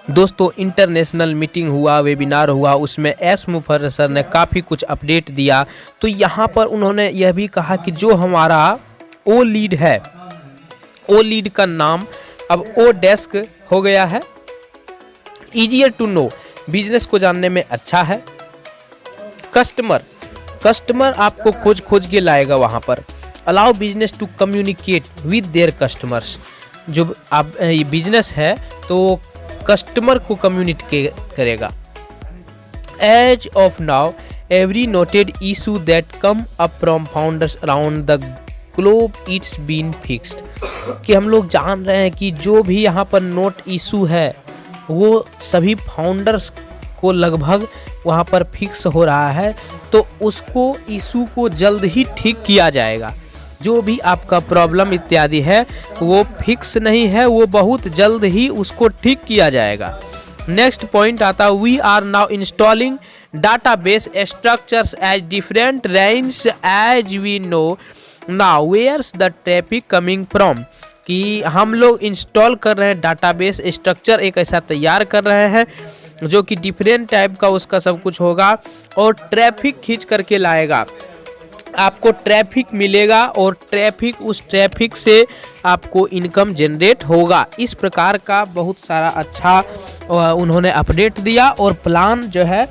दोस्तों international meeting हुआ, webinar हुआ, उसमें एस मुफर्रर सर ने काफ़ी कुछ अपडेट दिया। तो यहाँ पर उन्होंने यह भी कहा कि जो हमारा ओ लीड है, ओ लीड का नाम अब ओ डेस्क हो गया है। ईजियर टू नो, बिजनेस को जानने में अच्छा है। कस्टमर आपको खोज के लाएगा वहाँ पर। Allow business to communicate with their customers, जो आप ये बिजनेस है तो कस्टमर को कम्युनिकेट करेगा। As of now every noted issue that come up from founders around the globe it's been fixed, कि हम लोग जान रहे हैं कि जो भी यहाँ पर नोट इशू है वो सभी फाउंडर्स को लगभग वहाँ पर फिक्स हो रहा है। तो उसको इशू को जल्द ही ठीक किया जाएगा। जो भी आपका प्रॉब्लम इत्यादि है वो फिक्स नहीं है, वो बहुत जल्द ही उसको ठीक किया जाएगा। नेक्स्ट पॉइंट आता, we are now installing database structures as different range as we know now where's the traffic coming from, कि हम लोग इंस्टॉल कर रहे हैं डाटाबेस स्ट्रक्चर, एक ऐसा तैयार कर रहे हैं जो कि डिफरेंट टाइप का उसका सब कुछ होगा और ट्रैफिक खींच करके लाएगा। आपको ट्रैफिक मिलेगा और उस ट्रैफिक से आपको इनकम जनरेट होगा। इस प्रकार का बहुत सारा अच्छा उन्होंने अपडेट दिया और प्लान जो है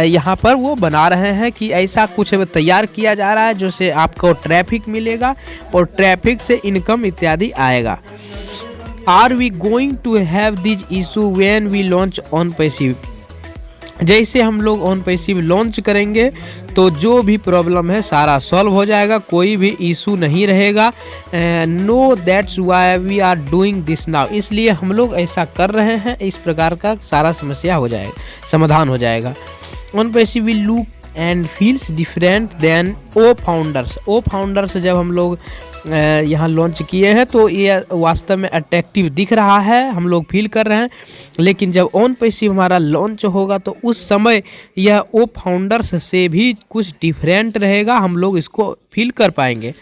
यहाँ पर वो बना रहे हैं कि ऐसा कुछ तैयार किया जा रहा है जिससे आपको ट्रैफिक मिलेगा और ट्रैफिक से इनकम इत्यादि आएगा। Are we going to have this issue when we launch on passive, जैसे हम लोग ऑन पैसिव लॉन्च करेंगे तो जो भी प्रॉब्लम है सारा सॉल्व हो जाएगा, कोई भी इशू नहीं रहेगा। No that's why we are doing this now, इसलिए हम लोग ऐसा कर रहे हैं, इस प्रकार का सारा समस्या हो जाएगा, समाधान हो जाएगा। On passive will look and feels different than oh founders जब हम लोग यहाँ लॉन्च किए हैं तो ये वास्तव में अट्रैक्टिव दिख रहा है, हम लोग फील कर रहे हैं। लेकिन जब ऑन पैसिव हमारा लॉन्च होगा तो उस समय यह ओ फाउंडर्स से भी कुछ डिफरेंट रहेगा, हम लोग इसको फील कर पाएंगे।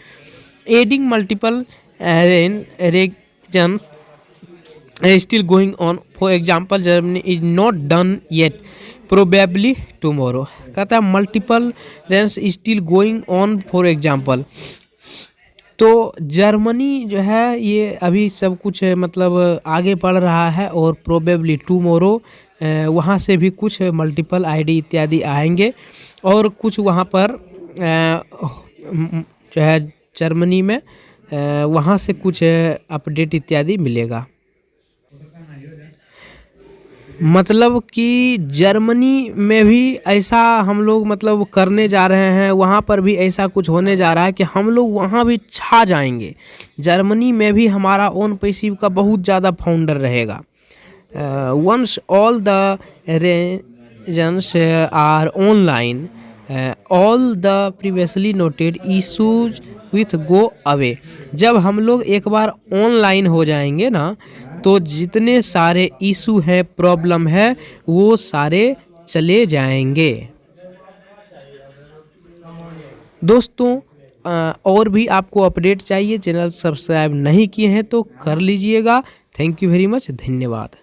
Adding multiple region still going on, for example Germany is not done yet, probably tomorrow. कहता है multiple range still going on for example, तो जर्मनी जो है ये अभी सब कुछ मतलब आगे बढ़ रहा है और प्रोबेबली टुमारो वहाँ से भी कुछ मल्टीपल आईडी इत्यादि आएंगे और कुछ वहाँ पर जो है जर्मनी में वहाँ से कुछ अपडेट इत्यादि मिलेगा। मतलब कि जर्मनी में भी ऐसा हम लोग मतलब करने जा रहे हैं, वहाँ पर भी ऐसा कुछ होने जा रहा है कि हम लोग वहाँ भी छा जाएंगे। जर्मनी में भी हमारा ओन पैसिव का बहुत ज़्यादा फाउंडर रहेगा। Once all the regions are online all the previously noted issues with go away, जब हम लोग एक बार ऑनलाइन हो जाएंगे ना तो जितने सारे इशू है, प्रॉब्लम है, वो सारे चले जाएंगे। दोस्तों और भी आपको अपडेट चाहिए, चैनल सब्सक्राइब नहीं किए हैं तो कर लीजिएगा। थैंक यू वेरी मच, धन्यवाद।